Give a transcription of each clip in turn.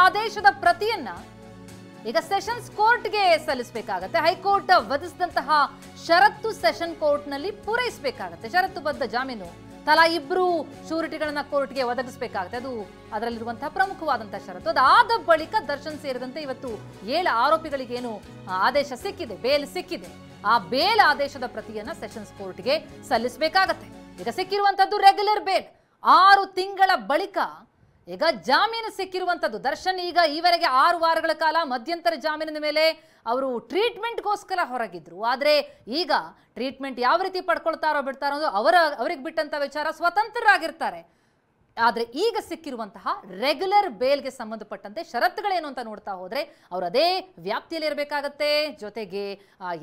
ಆದೇಶದ ಪ್ರತಿಯನ್ನ ಈಗ ಸೆಷನ್ಸ್ ಕೋರ್ಟ್ಗೆ ಸಲ್ಲಿಸಬೇಕಾಗತ್ತೆ. ಹೈಕೋರ್ಟ್ ವಿಧಿಸಿದಂತಹ ಷರತ್ತು ಸೆಷನ್ ಕೋರ್ಟ್ನಲ್ಲಿ ಪೂರೈಸಬೇಕಾಗತ್ತೆ. ಷರತ್ತುಬದ್ಧ ಜಾಮೀನು ತಲಾ ಇಬ್ರು ಶ್ಯೂರಿಟಿಗಳನ್ನ ಕೋರ್ಟ್ಗೆ ಒದಗಿಸಬೇಕಾಗುತ್ತೆ. ಅದು ಅದರಲ್ಲಿರುವಂತಹ ಪ್ರಮುಖವಾದಂತಹ ಷರತ್ತು. ಅದಾದ ಬಳಿಕ ದರ್ಶನ್ ಸೇರಿದಂತೆ ಇವತ್ತು 7 ಆರೋಪಿಗಳಿಗೇನು ಆದೇಶ ಸಿಕ್ಕಿದೆ, ಬೇಲ್ ಸಿಕ್ಕಿದೆ, ಆ ಬೇಲ್ ಆದೇಶದ ಪ್ರತಿಯನ್ನ ಸೆಷನ್ಸ್ ಕೋರ್ಟ್ಗೆ ಸಲ್ಲಿಸಬೇಕಾಗತ್ತೆ. ಈಗ ಸಿಕ್ಕಿರುವಂತದ್ದು ರೆಗ್ಯುಲರ್ ಬೇಲ್. 6 ತಿಂಗಳ ಬಳಿಕ ಈಗ ಜಾಮೀನು ಸಿಕ್ಕಿರುವಂತದ್ದು. ದರ್ಶನ್ ಈಗ ಈವರೆಗೆ 6 ವಾರಗಳ ಕಾಲ ಮಧ್ಯಂತರ ಜಾಮೀನಿನ ಮೇಲೆ ಅವರು ಟ್ರೀಟ್ಮೆಂಟ್ಗೋಸ್ಕರ ಹೊರಗಿದ್ರು. ಆದ್ರೆ ಈಗ ಟ್ರೀಟ್ಮೆಂಟ್ ಯಾವ ರೀತಿ ಪಡ್ಕೊಳ್ತಾರೋ ಬಿಡ್ತಾರೋ ಅವ್ರಿಗೆ ಬಿಟ್ಟಂತ ವಿಚಾರ, ಸ್ವತಂತ್ರರಾಗಿರ್ತಾರೆ. ಆದ್ರೆ ಈಗ ಸಿಕ್ಕಿರುವಂತಹ ರೆಗ್ಯುಲರ್ ಬೇಲ್ಗೆ ಸಂಬಂಧಪಟ್ಟಂತೆ ಷರತ್ತುಗಳೇನು ಅಂತ ನೋಡ್ತಾ ಹೋದ್ರೆ ಅವ್ರು ಅದೇ ವ್ಯಾಪ್ತಿಯಲ್ಲಿ ಇರಬೇಕಾಗತ್ತೆ. ಜೊತೆಗೆ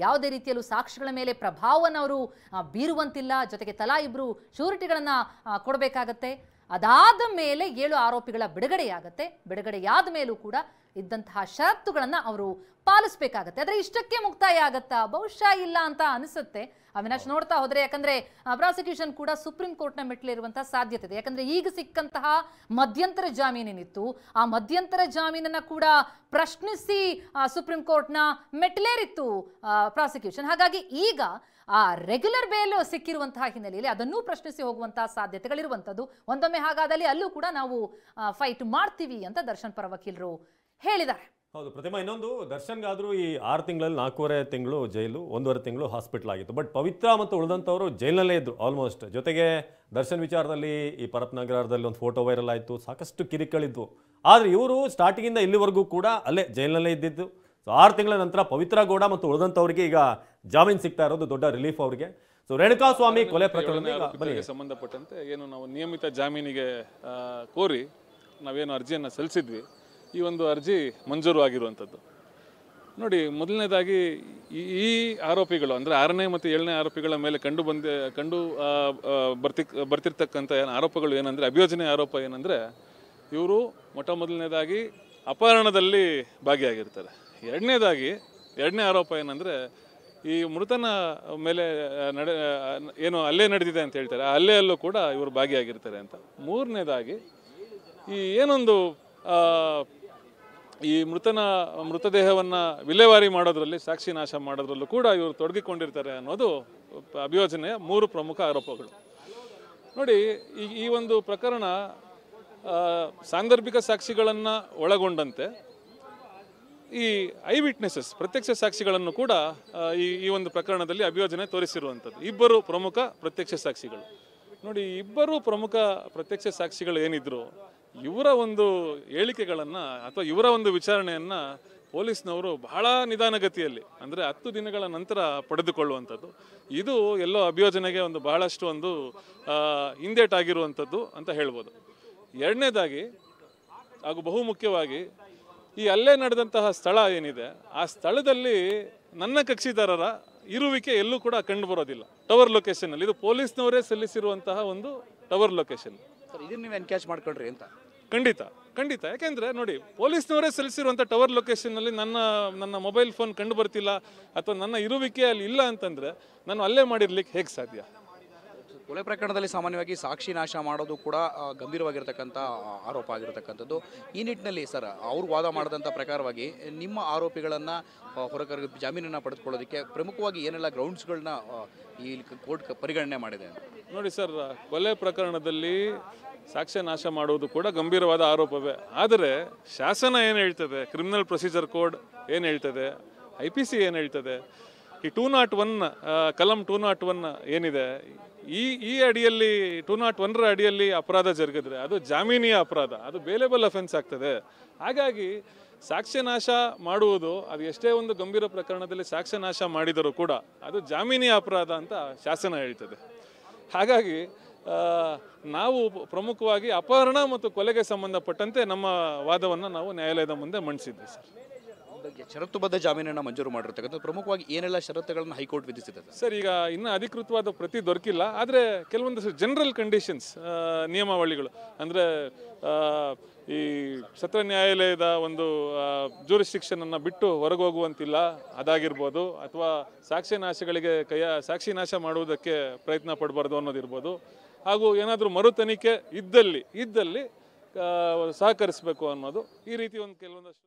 ಯಾವುದೇ ರೀತಿಯಲ್ಲೂ ಸಾಕ್ಷಿಗಳ ಮೇಲೆ ಪ್ರಭಾವವನ್ನು ಅವರು ಬೀರುವಂತಿಲ್ಲ. ಜೊತೆಗೆ ತಲಾ ಇಬ್ರು ಶ್ಯೂರಿಟಿಗಳನ್ನ ಕೊಡಬೇಕಾಗತ್ತೆ. ಅದಾದ ಮೇಲೆ 7 ಆರೋಪಿಗಳ ಬಿಡುಗಡೆಯಾಗತ್ತೆ. ಬಿಡುಗಡೆಯಾದ ಮೇಲೂ ಕೂಡ ಇದ್ದಂತಹ ಷರತ್ತುಗಳನ್ನ ಅವರು ಪಾಲಿಸಬೇಕಾಗತ್ತೆ. ಆದ್ರೆ ಇಷ್ಟಕ್ಕೆ ಮುಕ್ತಾಯ ಆಗತ್ತಾ? ಬಹುಶಃ ಇಲ್ಲ ಅಂತ ಅನಿಸುತ್ತೆ ಅವಿನಾಶ್, ನೋಡ್ತಾ ಹೋದ್ರೆ. ಯಾಕಂದ್ರೆ ಪ್ರಾಸಿಕ್ಯೂಷನ್ ಕೂಡ ಸುಪ್ರೀಂ ಕೋರ್ಟ್ನ ಮೆಟ್ಲಿರುವಂತಹ ಸಾಧ್ಯತೆ ಇದೆ. ಯಾಕಂದ್ರೆ ಈಗ ಸಿಕ್ಕಂತಹ ಮಧ್ಯಂತರ ಜಾಮೀನೇನಿತ್ತು, ಆ ಮಧ್ಯಂತರ ಜಾಮೀನನ್ನ ಕೂಡ ಪ್ರಶ್ನಿಸಿ ಸುಪ್ರೀಂ ಕೋರ್ಟ್ನ ಮೆಟ್ಲೇರಿತ್ತು ಪ್ರಾಸಿಕ್ಯೂಷನ್. ಹಾಗಾಗಿ ಈಗ ಆ ರೆಗ್ಯುಲರ್ ಬೇಲ್ ಸಿಕ್ಕಿರುವಂತಹ ಹಿನ್ನೆಲೆಯಲ್ಲಿ ಅದನ್ನೂ ಪ್ರಶ್ನಿಸಿ ಹೋಗುವಂತಹ ಸಾಧ್ಯತೆಗಳಿರುವಂಥದ್ದು. ಒಂದೊಮ್ಮೆ ಹಾಗಾದಲ್ಲಿ ಅಲ್ಲೂ ಕೂಡ ನಾವು ಫೈಟ್ ಮಾಡ್ತೀವಿ ಅಂತ ದರ್ಶನ್ ಪರ ವಕೀಲರು ಹೇಳಿದ್ದಾರೆ. ಹೌದು ಪ್ರತಿಮಾ, ಇನ್ನೊಂದು ದರ್ಶನ್ಗಾದ್ರೂ ಈ 6 ತಿಂಗಳಲ್ಲಿ 4.5 ತಿಂಗಳು ಜೈಲು, 1.5 ತಿಂಗಳು ಹಾಸ್ಪಿಟಲ್ ಆಗಿತ್ತು. ಬಟ್ ಪವಿತ್ರ ಮತ್ತು ಉಳಿದಂಥವರು ಜೈಲಿನಲ್ಲೇ ಇದ್ರು ಆಲ್ಮೋಸ್ಟ್. ಜೊತೆಗೆ ದರ್ಶನ್ ವಿಚಾರದಲ್ಲಿ ಈ ಪರಪ್ನಗರದಲ್ಲಿ ಒಂದು ಫೋಟೋ ವೈರಲ್ ಆಯಿತು, ಸಾಕಷ್ಟು ಕಿರಿಕಳಿದ್ವು. ಆದರೆ ಇವರು ಸ್ಟಾರ್ಟಿಂಗಿಂದ ಇಲ್ಲಿವರೆಗೂ ಕೂಡ ಅಲ್ಲೇ ಜೈಲಿನಲ್ಲೇ ಇದ್ದಿದ್ದು. ಸೊ 6 ತಿಂಗಳ ನಂತರ ಪವಿತ್ರ ಗೌಡ ಮತ್ತು ಉಳಿದಂಥವರಿಗೆ ಈಗ ಜಾಮೀನು ಸಿಗ್ತಾ ಇರೋದು ದೊಡ್ಡ ರಿಲೀಫ್ ಅವರಿಗೆ. ಸೊ ರೇಣುಕಾಸ್ವಾಮಿ ಕೊಲೆ ಪ್ರಕರಣಕ್ಕೆ ಸಂಬಂಧಪಟ್ಟಂತೆ ಏನು ನಾವು ನಿಯಮಿತ ಜಾಮೀನಿಗೆ ಕೋರಿ ನಾವೇನು ಅರ್ಜಿಯನ್ನು ಸಲ್ಲಿಸಿದ್ವಿ, ಈ ಒಂದು ಅರ್ಜಿ ಮಂಜೂರು ಆಗಿರುವಂಥದ್ದು. ನೋಡಿ, ಮೊದಲನೇದಾಗಿ ಈ ಆರೋಪಿಗಳು ಅಂದರೆ 6ನೇ ಮತ್ತು 7ನೇ ಆರೋಪಿಗಳ ಮೇಲೆ ಬರ್ತಿರ್ತಕ್ಕಂಥ ಆರೋಪಗಳು ಏನಂದರೆ, ಅಭಿಯೋಜನೆ ಆರೋಪ ಏನಂದರೆ, ಇವರು ಮೊದಲನೇದಾಗಿ ಅಪಹರಣದಲ್ಲಿ ಭಾಗಿಯಾಗಿರ್ತಾರೆ. ಎರಡನೇ ಆರೋಪ ಏನಂದರೆ, ಈ ಮೃತನ ಮೇಲೆ ಏನು ಹಲ್ಲೆ ನಡೆದಿದೆ ಅಂತ ಹೇಳ್ತಾರೆ, ಆ ಹಲ್ಲೆಯಲ್ಲೂ ಕೂಡ ಇವರು ಭಾಗಿಯಾಗಿರ್ತಾರೆ ಅಂತ. ಮೂರನೇದಾಗಿ ಈ ಏನೊಂದು ಈ ಮೃತದೇಹವನ್ನು ವಿಲೇವಾರಿ ಮಾಡೋದ್ರಲ್ಲಿ, ಸಾಕ್ಷಿ ನಾಶ ಮಾಡೋದ್ರಲ್ಲೂ ಕೂಡ ಇವರು ತೊಡಗಿಕೊಂಡಿರ್ತಾರೆ ಅನ್ನೋದು ಅಭಿಯೋಜನೆಯ 3 ಪ್ರಮುಖ ಆರೋಪಗಳು. ನೋಡಿ, ಈ ಒಂದು ಪ್ರಕರಣ ಸಾಂದರ್ಭಿಕ ಸಾಕ್ಷಿಗಳನ್ನು ಒಳಗೊಂಡಂತೆ ಈ ಐ ವಿಟ್ನೆಸಸ್, ಪ್ರತ್ಯಕ್ಷ ಸಾಕ್ಷಿಗಳನ್ನು ಕೂಡ ಈ ಒಂದು ಪ್ರಕರಣದಲ್ಲಿ ಅಭಿಯೋಜನೆ ತೋರಿಸಿರುವಂಥದ್ದು. 2 ಪ್ರಮುಖ ಪ್ರತ್ಯಕ್ಷ ಸಾಕ್ಷಿಗಳು. ನೋಡಿ, 2 ಪ್ರಮುಖ ಪ್ರತ್ಯಕ್ಷ ಸಾಕ್ಷಿಗಳು ಏನಿದ್ರು, ಇವರ ಒಂದು ಹೇಳಿಕೆಗಳನ್ನು ಅಥವಾ ಇವರ ಒಂದು ವಿಚಾರಣೆಯನ್ನು ಪೊಲೀಸ್ನವರು ಬಹಳ ನಿಧಾನಗತಿಯಲ್ಲಿ, ಅಂದರೆ 10 ದಿನಗಳ ನಂತರ ಪಡೆದುಕೊಳ್ಳುವಂಥದ್ದು. ಇದು ಎಲ್ಲೋ ಅಭಿಯೋಜನೆಗೆ ಒಂದು ಬಹಳಷ್ಟು ಒಂದು ಹಿಂದೇಟಾಗಿರುವಂಥದ್ದು ಅಂತ ಹೇಳ್ಬೋದು. ಎರಡನೇದಾಗಿ ಹಾಗೂ ಬಹುಮುಖ್ಯವಾಗಿ, ಈ ಹಲ್ಲೆ ನಡೆದಂತಹ ಸ್ಥಳ ಏನಿದೆ, ಆ ಸ್ಥಳದಲ್ಲಿ ನನ್ನ ಕಕ್ಷಿದಾರರ ಇರುವಿಕೆ ಎಲ್ಲೂ ಕೂಡ ಕಂಡು ಬರೋದಿಲ್ಲ. ಟವರ್ ಲೊಕೇಶನ್ನಲ್ಲಿ, ಇದು ಪೊಲೀಸ್ನವರೇ ಸಲ್ಲಿಸಿರುವಂತಹ ಒಂದು ಟವರ್ ಲೊಕೇಶನ್. ಇದನ್ನು ನೀವು ಎನ್ಕ್ಯಾಚ್ ಮಾಡ್ಕೊಳ್ರಿ ಅಂತ? ಖಂಡಿತ. ಯಾಕೆಂದರೆ ನೋಡಿ, ಪೊಲೀಸ್ನವರೇ ಸಲ್ಲಿಸಿರುವಂಥ ಟವರ್ ಲೊಕೇಶನ್ನಲ್ಲಿ ನನ್ನ ಮೊಬೈಲ್ ಫೋನ್ ಕಂಡು ಬರ್ತಿಲ್ಲ ಅಥವಾ ನನ್ನ ಇರುವಿಕೆ ಅಲ್ಲಿ ಇಲ್ಲ ಅಂತಂದರೆ ನಾನು ಹಲ್ಲೆ ಮಾಡಿರ್ಲಿಕ್ಕೆ ಹೇಗೆ ಸಾಧ್ಯ? ಕೊಲೆ ಪ್ರಕರಣದಲ್ಲಿ ಸಾಮಾನ್ಯವಾಗಿ ಸಾಕ್ಷಿ ನಾಶ ಮಾಡೋದು ಕೂಡ ಗಂಭೀರವಾಗಿರ್ತಕ್ಕಂಥ ಆರೋಪ ಆಗಿರ್ತಕ್ಕಂಥದ್ದು. ಈ ನಿಟ್ಟಿನಲ್ಲಿ ಸರ್, ಅವ್ರು ವಾದ ಮಾಡಿದಂಥ ಪ್ರಕಾರವಾಗಿ ನಿಮ್ಮ ಆರೋಪಿಗಳನ್ನು ಹೊರಕರ ಜಾಮೀನನ್ನು ಪಡೆದುಕೊಳ್ಳೋದಕ್ಕೆ ಪ್ರಮುಖವಾಗಿ ಏನೆಲ್ಲ ಗ್ರೌಂಡ್ಸ್ಗಳನ್ನ ಈ ಕೋರ್ಟ್ ಪರಿಗಣನೆ ಮಾಡಿದೆ? ನೋಡಿ ಸರ್, ಕೊಲೆ ಪ್ರಕರಣದಲ್ಲಿ ಸಾಕ್ಷ್ಯ ನಾಶ ಮಾಡುವುದು ಕೂಡ ಗಂಭೀರವಾದ ಆರೋಪವೇ. ಆದರೆ ಶಾಸನ ಏನು ಹೇಳ್ತದೆ, ಕ್ರಿಮಿನಲ್ ಪ್ರೊಸೀಜರ್ ಕೋಡ್ ಏನು ಹೇಳ್ತದೆ, IPC ಏನು ಹೇಳ್ತದೆ, ಈ 201 ಕಲಂ 201 ಏನಿದೆ, ಈ ಅಡಿಯಲ್ಲಿ 201ರ ಅಡಿಯಲ್ಲಿ ಅಪರಾಧ ಜರುಗಿದ್ರೆ ಅದು ಜಾಮೀನಿಯ ಅಪರಾಧ, ಅದು ಬೇಲೇಬಲ್ ಅಫೆನ್ಸ್ ಆಗ್ತದೆ. ಹಾಗಾಗಿ ಸಾಕ್ಷ್ಯನಾಶ ಮಾಡುವುದು, ಅದು ಎಷ್ಟೇ ಒಂದು ಗಂಭೀರ ಪ್ರಕರಣದಲ್ಲಿ ಸಾಕ್ಷ್ಯನಾಶ ಮಾಡಿದರೂ ಕೂಡ ಅದು ಜಾಮೀನಿಯ ಅಪರಾಧ ಅಂತ ಶಾಸನ ಹೇಳ್ತದೆ. ಹಾಗಾಗಿ ನಾವು ಪ್ರಮುಖವಾಗಿ ಅಪಹರಣ ಮತ್ತು ಕೊಲೆಗೆ ಸಂಬಂಧಪಟ್ಟಂತೆ ನಮ್ಮ ವಾದವನ್ನು ನಾವು ನ್ಯಾಯಾಲಯದ ಮುಂದೆ ಮಂಡಿಸಿದ್ವಿ ಸರ್. ಷರತ್ತುಬದ್ಧ ಜಾಮೀನನ್ನು ಮಂಜೂರು ಮಾಡಿರ್ತಕ್ಕಂಥ ಪ್ರಮುಖವಾಗಿ ಏನೆಲ್ಲ ಷರತ್ತುಗಳನ್ನು ಹೈಕೋರ್ಟ್ ವಿಧಿಸಿದೆ ಸರ್? ಈಗ ಇನ್ನೂ ಅಧಿಕೃತವಾದ ಪ್ರತಿ ದೊರಕಿಲ್ಲ, ಆದರೆ ಕೆಲವೊಂದು ಜನರಲ್ ಕಂಡೀಷನ್ಸ್, ನಿಯಮಾವಳಿಗಳು, ಅಂದರೆ ಈ ಸತ್ರ ನ್ಯಾಯಾಲಯದ ಒಂದು ಜೂರಿಸ್ಟಿಕ್ಷನನ್ನು ಬಿಟ್ಟು ಹೊರಗೆ ಹೋಗುವಂತಿಲ್ಲ ಅದಾಗಿರ್ಬೋದು, ಅಥವಾ ಸಾಕ್ಷ್ಯನಾಶಗಳಿಗೆ ಸಾಕ್ಷಿ ನಾಶ ಮಾಡುವುದಕ್ಕೆ ಪ್ರಯತ್ನ ಪಡಬಾರ್ದು ಅನ್ನೋದಿರ್ಬೋದು. ಹಾಗೂ ಏನಾದರೂ ಮರು ತನಿಖೆ ಇದ್ದಲ್ಲಿ ಸಹಕರಿಸಬೇಕು ಅನ್ನೋದು ಈ ರೀತಿ ಒಂದು ಕೆಲವೊಂದಷ್ಟು